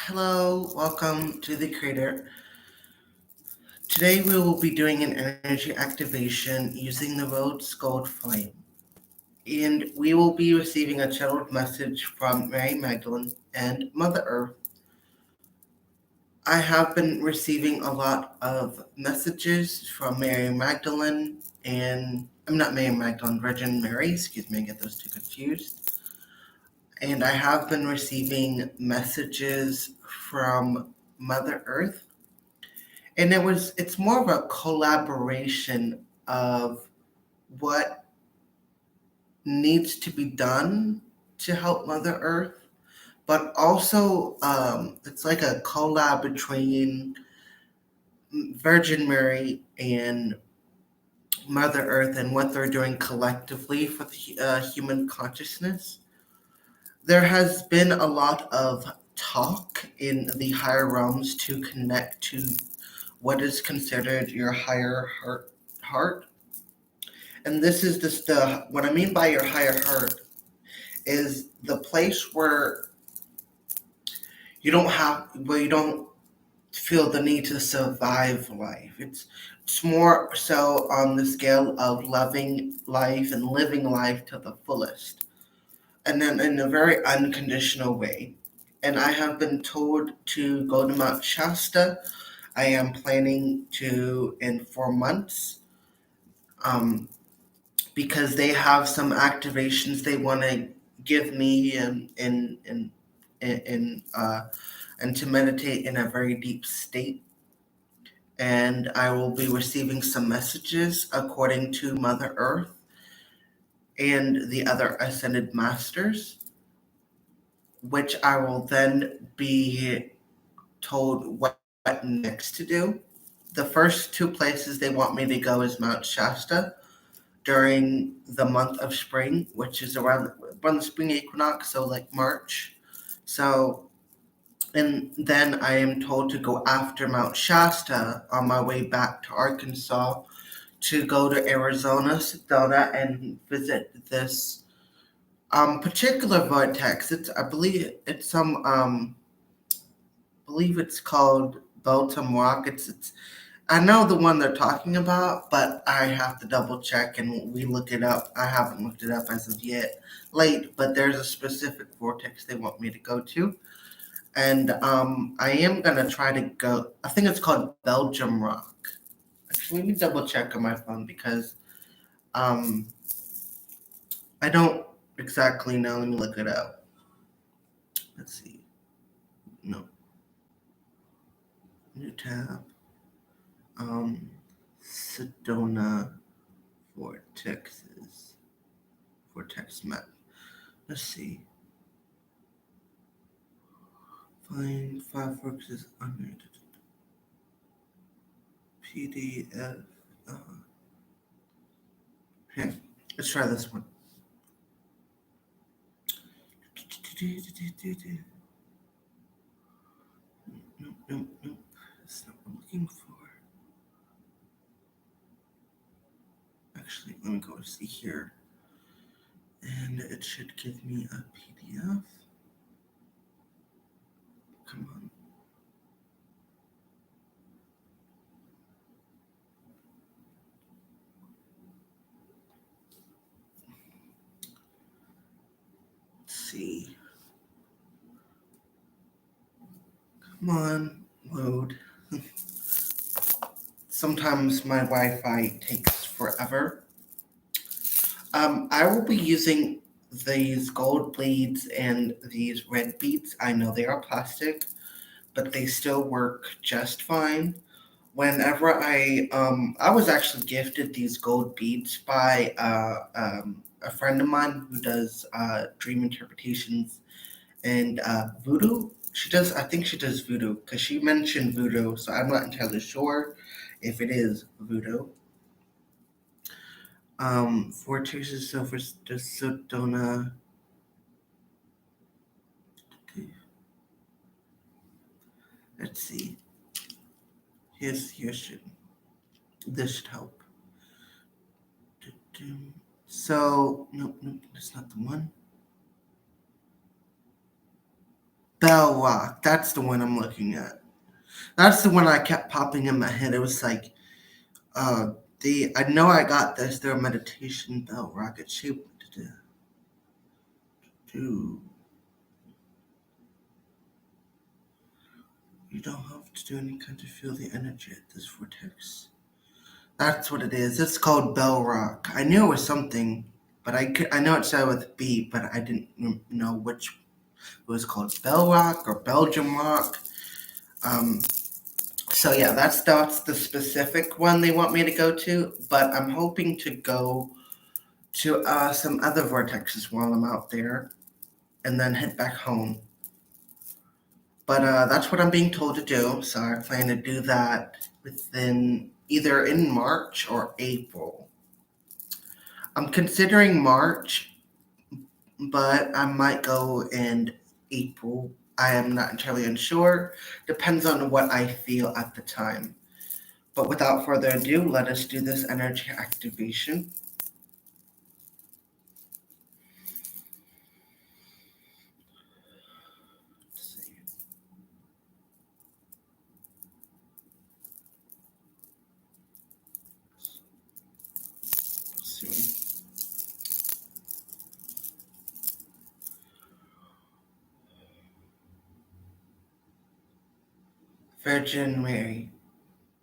Hello, welcome to the Creator. Today we will be doing an energy activation using the Rhodes Gold Flame. And we will be receiving a channeled message from Mary Magdalene and Mother Earth. I have been receiving a lot of messages from Mary Magdalene and I'm not Mary Magdalene, Virgin Mary, excuse me, I get those two confused. And I have been receiving messages from Mother Earth. And it's more of a collaboration of what needs to be done to help Mother Earth, but also it's like a collab between Virgin Mary and Mother Earth and what they're doing collectively for the human consciousness. There has been a lot of talk in the higher realms to connect to what is considered your higher heart. And this is just what I mean by your higher heart is the place where you don't feel the need to survive life. It's more so on the scale of loving life and living life to the fullest, and then in a very unconditional way. And I have been told to go to Mount Shasta. I am planning to in 4 months. Um, because they have some activations they want to give me and to meditate in a very deep state. And I will be receiving some messages according to Mother Earth and the other ascended masters, which I will then be told what next to do. The first two places they want me to go is Mount Shasta during the month of spring, which is around the spring equinox, so like March. So, and then I am told to go after Mount Shasta on my way back to Arkansas to go to Arizona, Sedona, and visit this particular vortex. I believe it's called Belgium Rock. It's I know the one they're talking about, but I have to double check and we look it up. I haven't looked it up as of yet, late, but there's a specific vortex they want me to go to. And I am going to try to go. I think it's called Belgium Rock. Actually, let me double check on my phone because um, I don't exactly know. Let me look it up. Let's see. No. New tab. Um, Sedona Vortexes. Vortex map. Let's see. Find Firefox is unrated. PDF. Uh, Here, let's try this one. Nope, nope, nope. That's not what I'm looking for. Actually, let me go see here. And it should give me a PDF. Come on. Let's see. Come on, load. Sometimes my Wi-Fi takes forever. I will be using these gold beads and these red beads. I know they are plastic, but they still work just fine. Whenever I was actually gifted these gold beads by a friend of mine who does dream interpretations and voodoo. I think she does voodoo because she mentioned voodoo, so I'm not entirely sure if it is voodoo. Four traces silver Sedona. Let's see. Here should this should help. So nope, that's not the one. Bell Rock. That's the one I'm looking at. That's the one I kept popping in my head. It was like, uh, I know I got this. Their meditation bell rocket shaped to. You don't have to do any kind to feel the energy at this vortex. That's what it is. It's called Bell Rock. I knew it was something, but I know it started with B, but I didn't know which it was called. Bell Rock or Belgium Rock. Um, so yeah, that's the specific one they want me to go to, but I'm hoping to go to some other vortexes while I'm out there, and then head back home. But that's what I'm being told to do, so I plan to do that within either in March or April. I'm considering March, but I might go in April. I am not entirely unsure. Depends on what I feel at the time. But without further ado, let us do this energy activation. Virgin Mary,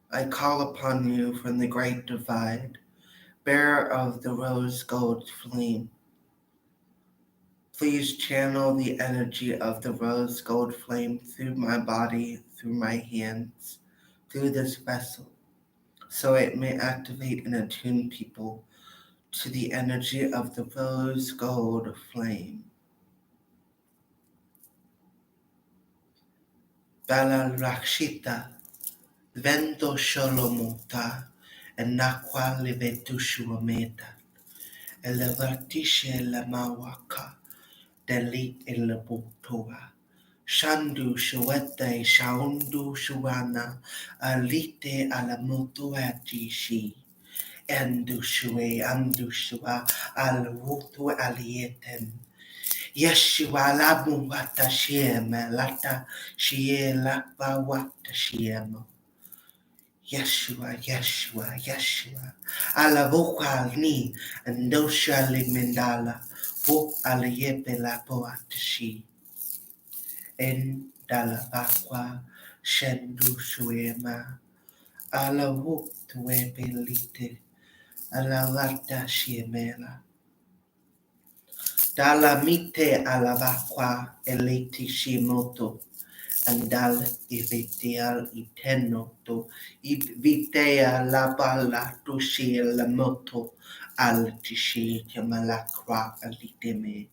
I call upon you from the great divide, bearer of the rose gold flame. Please channel the energy of the rose gold flame through my body, through my hands, through this vessel, so it may activate and attune people to the energy of the rose gold flame. Bala Rakshita, Vento Sholomota, and Nakwa Levetushuameta, Elevatisha Lamawaka, Delit Elebutoa. Shandu Shuete Shaundu Shuana Alite Alamutuati Shi Endu Shue Amdu Shua Alwutu Alieten Yeshua Labu Wata Shiema Lata Shiela Wata Shiemo Yeshua Yeshua Yeshua Alavuka Ni Andosha Limendala Wo Aliyepe Lapoata Shi En dalabaqua shendu shuema alawu tuebelite alavata shiemela dalamite alabaqua eliti shimoto andal ivitial itenoto vitea la bala tushi la moto al tishi malakra aliteme.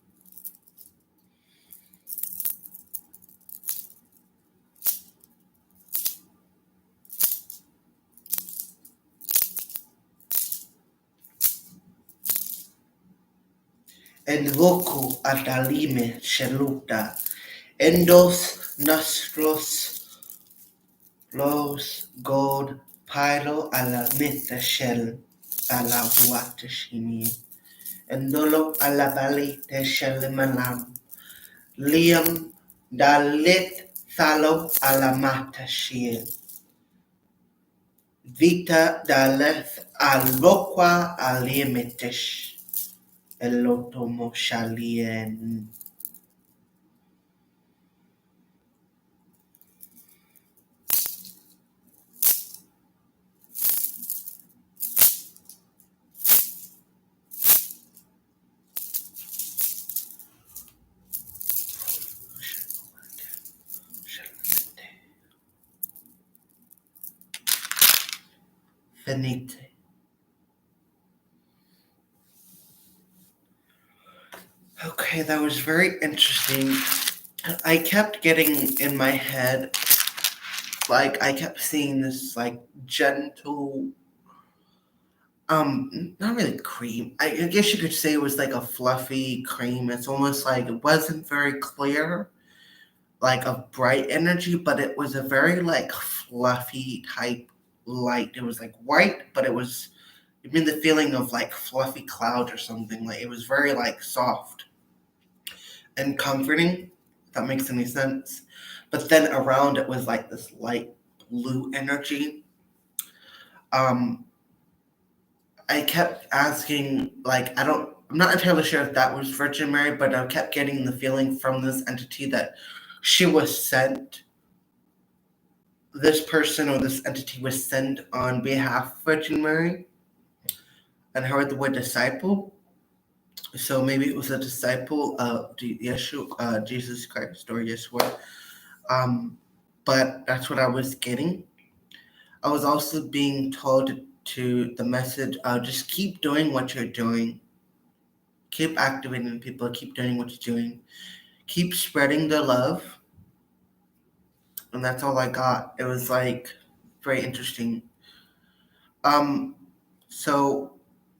Envoco ad alime sheluta, endos nostros los god pyro alla meta shell alla vuata shini, endolo alla valite shell manam, liam dalit thalo alla mata shiel, vita daleth al loqua alimetish, elotomo shalien. Finite. Okay, that was very interesting. I kept getting in my head, like, I kept seeing this, like, gentle, not really cream. I guess you could say it was like a fluffy cream. It's almost like it wasn't very clear, like a bright energy, but it was a very, like, fluffy type light. It was like white, but it made the feeling of like fluffy cloud or something. Like, it was very, like, soft and comforting. that makes any sense. But then around it was like this light blue energy. Um, I kept asking, like, I'm not entirely sure if that was Virgin Mary, but I kept getting the feeling from this entity that she was sent, this person or this entity was sent on behalf of Virgin Mary. And I heard the word disciple. So maybe it was a disciple of Yeshua, Jesus Christ or Yeshua. But that's what I was getting. I was also being told to the message, just keep doing what you're doing. Keep activating people, keep doing what you're doing. Keep spreading the love. And that's all I got. It was like very interesting. Um, so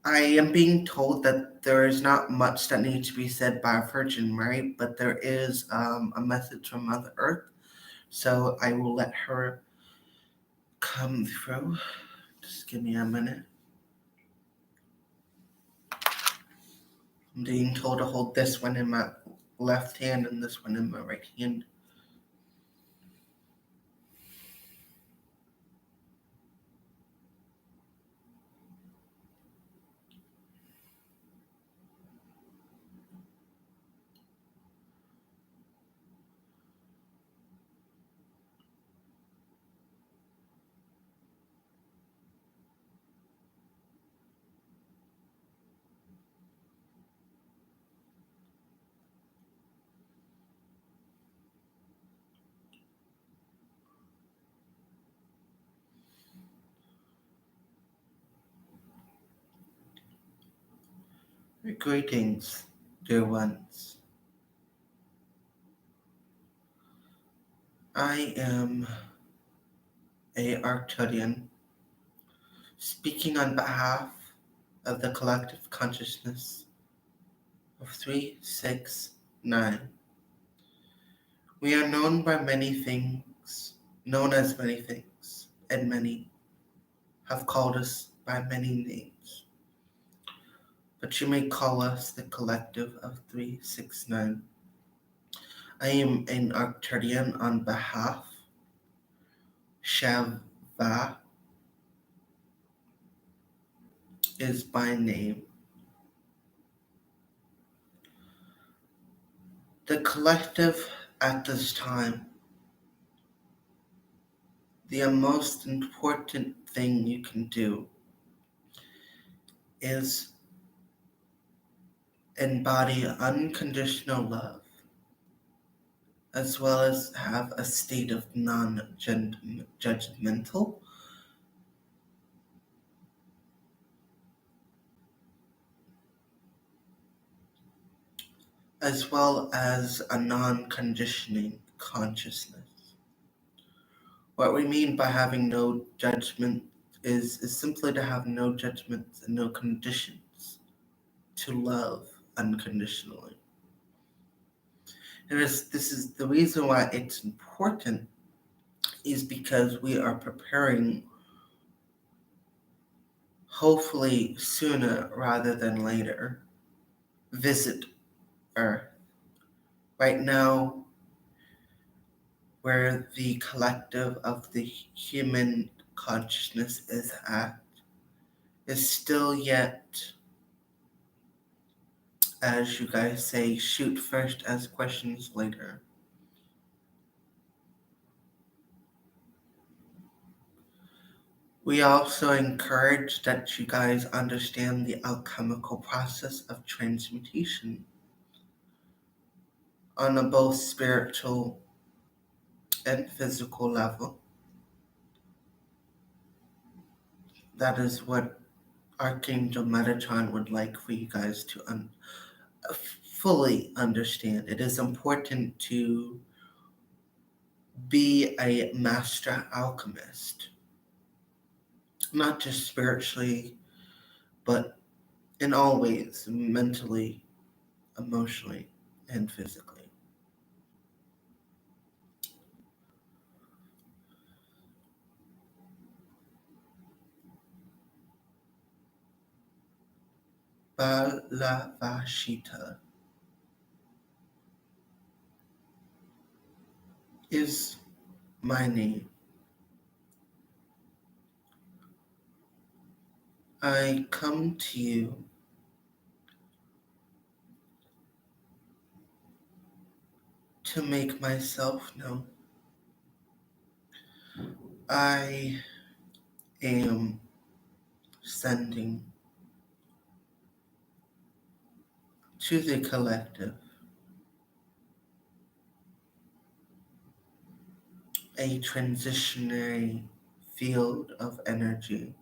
I am being told that there is not much that needs to be said by a Virgin Mary, but there is a message from Mother Earth. So I will let her come through. Just give me a minute. I'm being told to hold this one in my left hand and this one in my right hand. Greetings, dear ones. I am a Arcturian speaking on behalf of the collective consciousness of 369. We are known by many things, known as many things, and many have called us by many names. But you may call us the collective of 369. I am an Arcturian on behalf. Shava is by name. The collective at this time, the most important thing you can do is embody unconditional love, as well as have a state of non-judgmental, as well as a non-conditioning consciousness. What we mean by having no judgment is simply to have no judgments and no conditions to love unconditionally. This is the reason why it's important is because we are preparing, hopefully sooner rather than later, visit Earth. Right now, where the collective of the human consciousness is at, is still yet, as you guys say, shoot first, ask questions later. We also encourage that you guys understand the alchemical process of transmutation on a both spiritual and physical level. That is what Archangel Metatron would like for you guys to fully understand. It is important to be a master alchemist, not just spiritually, but in all ways, mentally, emotionally, and physically. Balavashita. is my name. I come to you to make myself known. I am sending to the collective a transitionary field of energy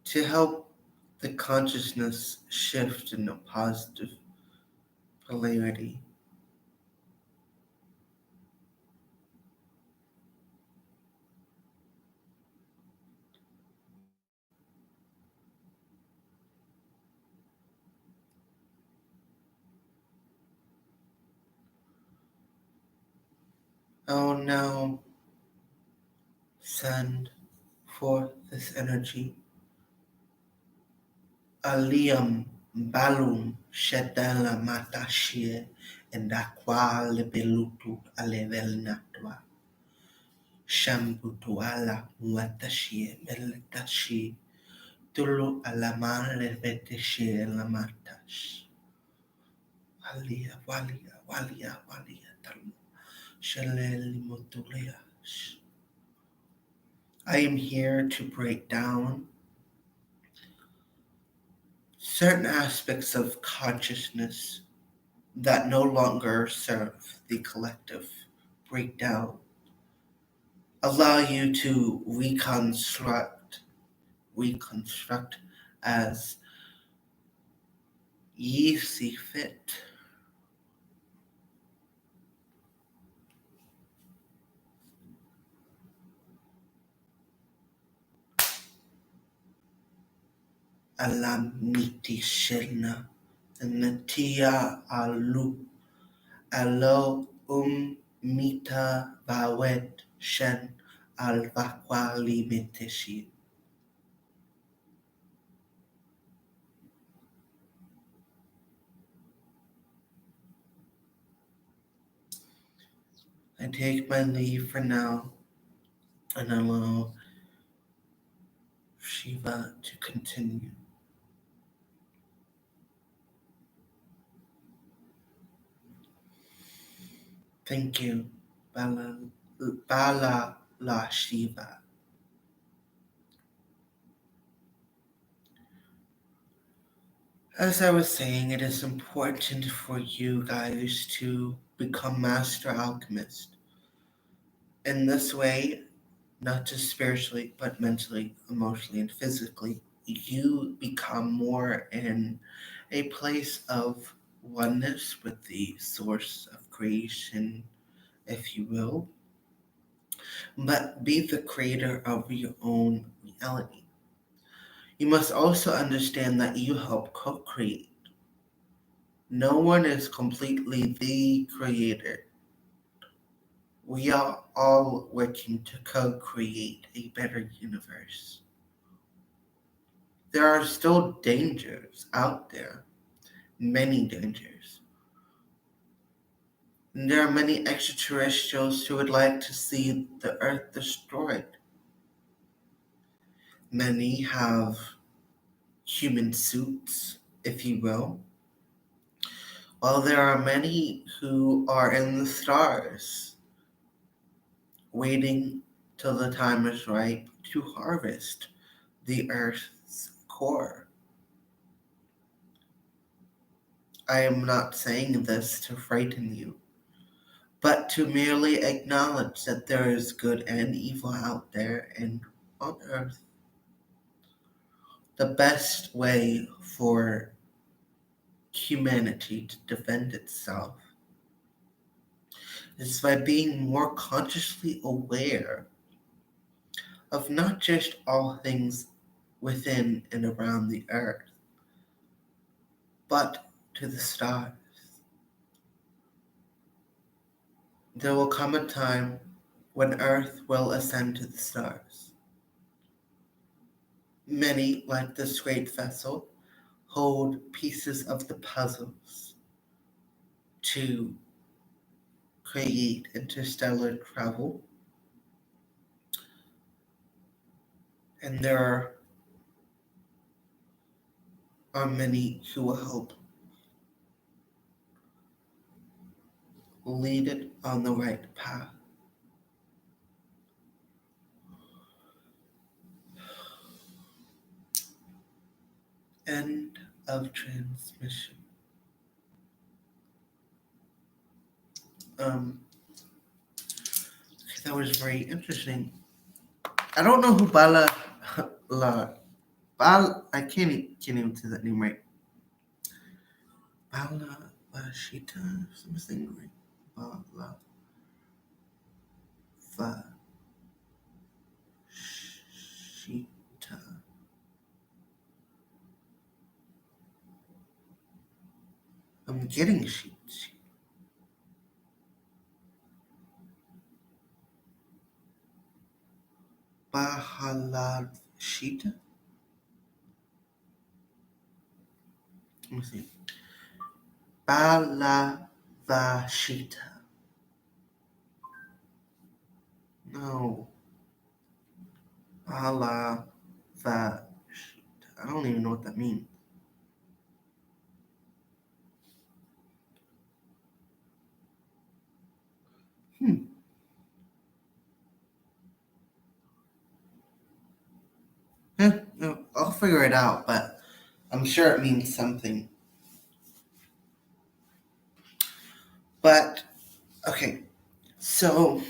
to help the consciousness shift in a positive polarity. I will now send forth this energy. Aliam balum shedala matashie and aqua libelutu alevel natwa. Shambutuala muatashie meletashi tulu alaman leveteshie lamatash. Walia, walia, walia, walia, talu. Shaleli motuleash. I am here to break down certain aspects of consciousness that no longer serve the collective. Break down. Allow you to reconstruct as ye see fit. Alamniti Shilna, Natia Alu, Alo Mita Vawet Shen Al Vakwali Miteshi. I take my leave for now and allow Shiva to continue. Thank you, Bala La Shiva. As I was saying, it is important for you guys to become master alchemists. In this way, not just spiritually, but mentally, emotionally, and physically, you become more in a place of oneness with the source of creation, if you will, but be the creator of your own reality. You must also understand that you help co create. No one is completely the creator. We are all working to co create a better universe. There are still dangers out there, many dangers. And there are many extraterrestrials who would like to see the Earth destroyed. Many have human suits, if you will, while there are many who are in the stars, waiting till the time is ripe to harvest the Earth's core. I am not saying this to frighten you, but to merely acknowledge that there is good and evil out there and on Earth. The best way for humanity to defend itself is by being more consciously aware of not just all things within and around the Earth, but to the stars. There will come a time when Earth will ascend to the stars. many, like this great vessel, hold pieces of the puzzles to create interstellar travel. And there are many who will help lead it on the right path. End of transmission. Um, that was very interesting. I don't know who I can't even say that name right. Bala Vashita, something right. Bala Vashita. I'm getting sheets. Bahalavashita. Let me see. Balavashita. No. Balavashita. I don't even know what that means. Yeah, no, I'll figure it out, but I'm sure it means something. But okay, so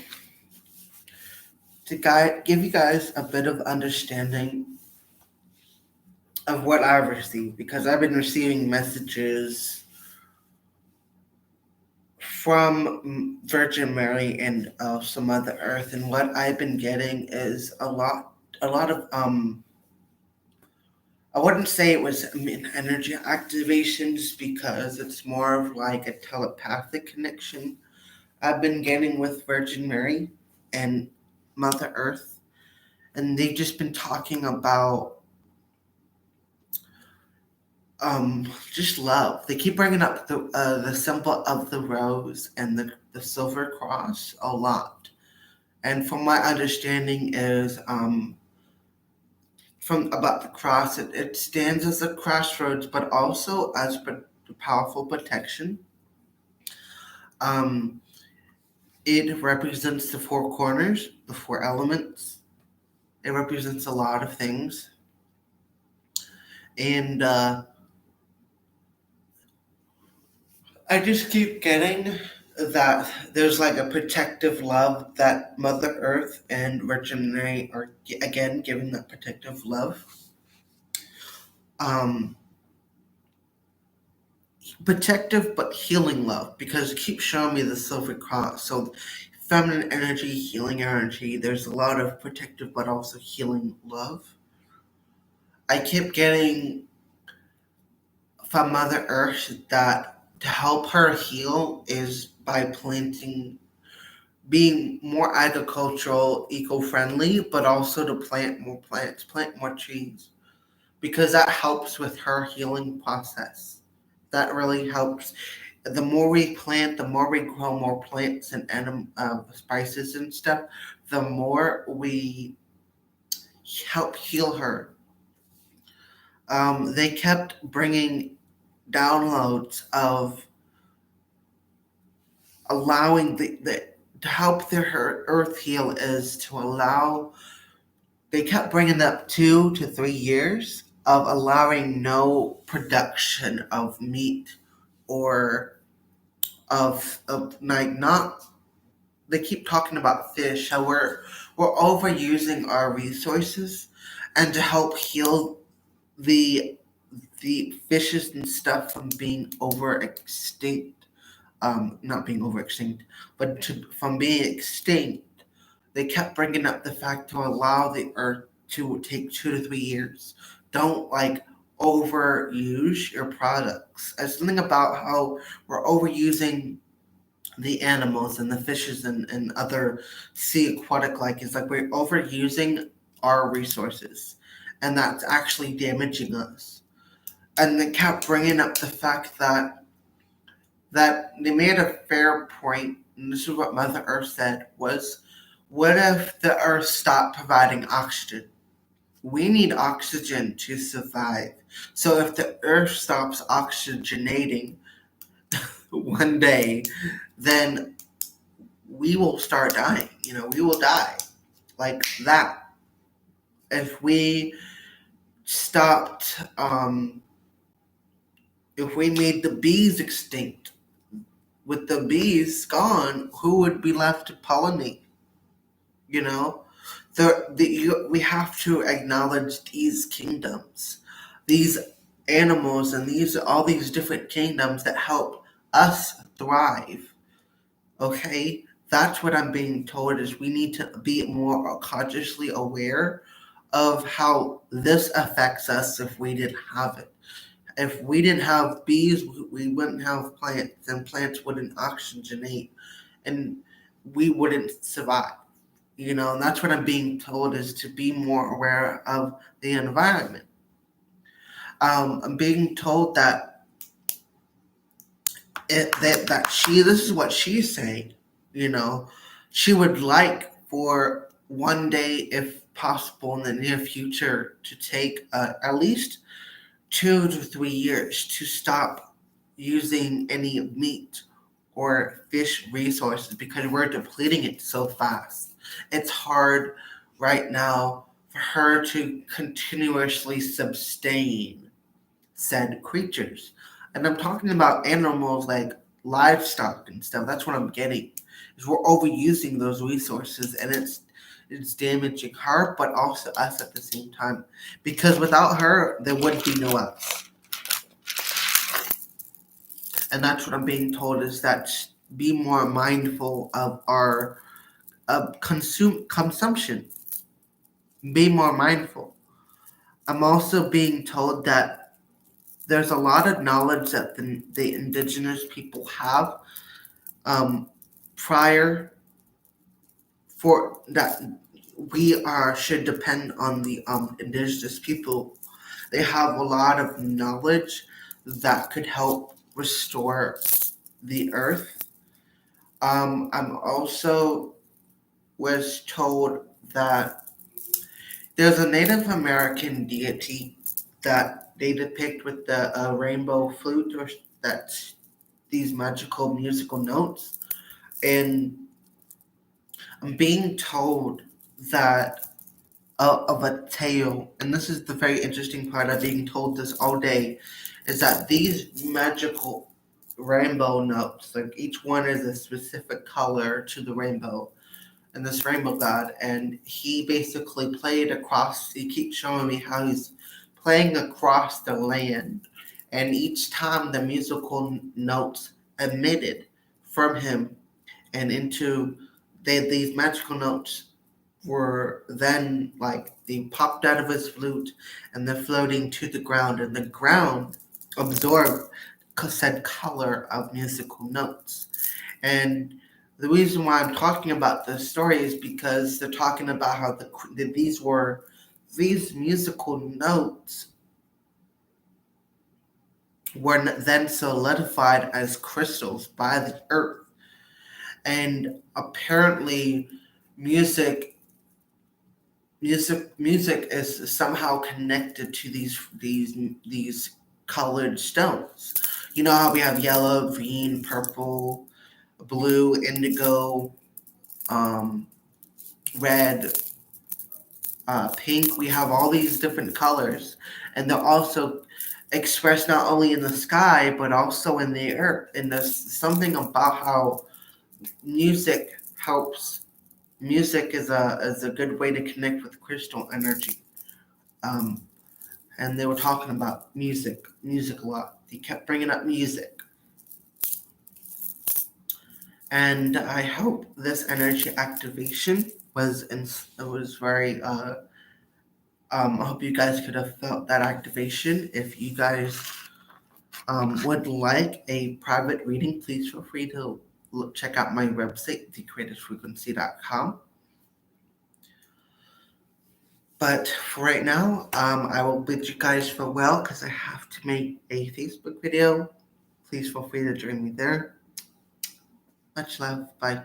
to give you guys a bit of understanding of what I've received, because I've been receiving messages from Virgin Mary and some Mother Earth, and what I've been getting is a lot of I wouldn't say it was energy activations because it's more of like a telepathic connection I've been getting with Virgin Mary and Mother Earth, and they've just been talking about just love. They keep bringing up the symbol of the rose and the silver cross a lot, and from my understanding is from about the cross, it stands as a crossroads, but also as powerful protection. Um, it represents the four corners, the four elements. It represents a lot of things, and I just keep getting that there's like a protective love that Mother Earth and Virgin Mary are again giving that protective love. Um, Protective but healing love because it keeps showing me the silver cross. So feminine energy, healing energy. There's a lot of protective but also healing love. I keep getting from Mother Earth that to help her heal is by planting being more agricultural, eco-friendly, but also to plant more plants, plant more trees, because that helps with her healing process. That really helps. The more we plant, the more we grow more plants and spices and stuff, the more we help heal her. They kept bringing downloads of allowing the to help her earth heal is to allow. They kept bringing up 2 to 3 years of allowing no production of meat or of like not. They keep talking about fish. How we're overusing our resources, and to help heal the the fishes and stuff from being over extinct. Not being over extinct, but from being extinct. They kept bringing up the fact to allow the earth to take 2 to 3 years. Don't like overuse your products. It's something about how we're overusing the animals and the fishes and other sea aquatic like it's like we're overusing our resources. and that's actually damaging us. And they kept bringing up the fact that they made a fair point, and this is what Mother Earth said, was what if the Earth stopped providing oxygen? We need oxygen to survive. So if the Earth stops oxygenating one day, then we will start dying. We will die like that. If we stopped, if we made the bees extinct, with the bees gone, who would be left to pollinate? You know, we have to acknowledge these kingdoms, these animals, and all these different kingdoms that help us thrive. Okay, that's what I'm being told is we need to be more consciously aware of how this affects us if we didn't have it. If we didn't have bees, we wouldn't have plants, and plants wouldn't oxygenate, and we wouldn't survive. And that's what I'm being told is to be more aware of the environment. I'm being told that this is what she's saying. She would like for one day, if possible, in the near future, to take at least 2 to 3 years to stop using any meat or fish resources because we're depleting it so fast. It's hard right now for her to continuously sustain said creatures. And I'm talking about animals like livestock and stuff. That's what I'm getting. Is we're overusing those resources, and it's damaging her, but also us at the same time. Because without her, there would be no us. And that's what I'm being told is that be more mindful of our consumption. Be more mindful. I'm also being told that there's a lot of knowledge that the indigenous people have prior for that we should depend on the indigenous people. They have a lot of knowledge that could help restore the earth. I'm also was told that there's a Native American deity that they depict with the rainbow flute, or that's these magical musical notes. And I'm being told that of a tale, and this is the very interesting part of being told this all day, is that these magical rainbow notes, like each one is a specific color to the rainbow, and this rainbow god, and he basically he keeps showing me how he's playing across the land, and each time the musical notes emitted from him and into these magical notes were then like they popped out of his flute and they're floating to the ground, and the ground absorbed said color of musical notes. And the reason why I'm talking about this story is because they're talking about how these musical notes were then solidified as crystals by the earth. And apparently music is somehow connected to these colored stones. You know how we have yellow, green, purple, blue, indigo, red, pink. We have all these different colors, and they're also expressed not only in the sky but also in the earth. And there's something about how music helps. Music is a good way to connect with crystal energy. And they were talking about music a lot. They kept bringing up music. And I hope this energy activation was very. I hope you guys could have felt that activation. If you guys would like a private reading, please feel free to check out my website, thecreativefrequency.com. But for right now, I will bid you guys farewell because I have to make a Facebook video. Please feel free to join me there. Much love. Bye.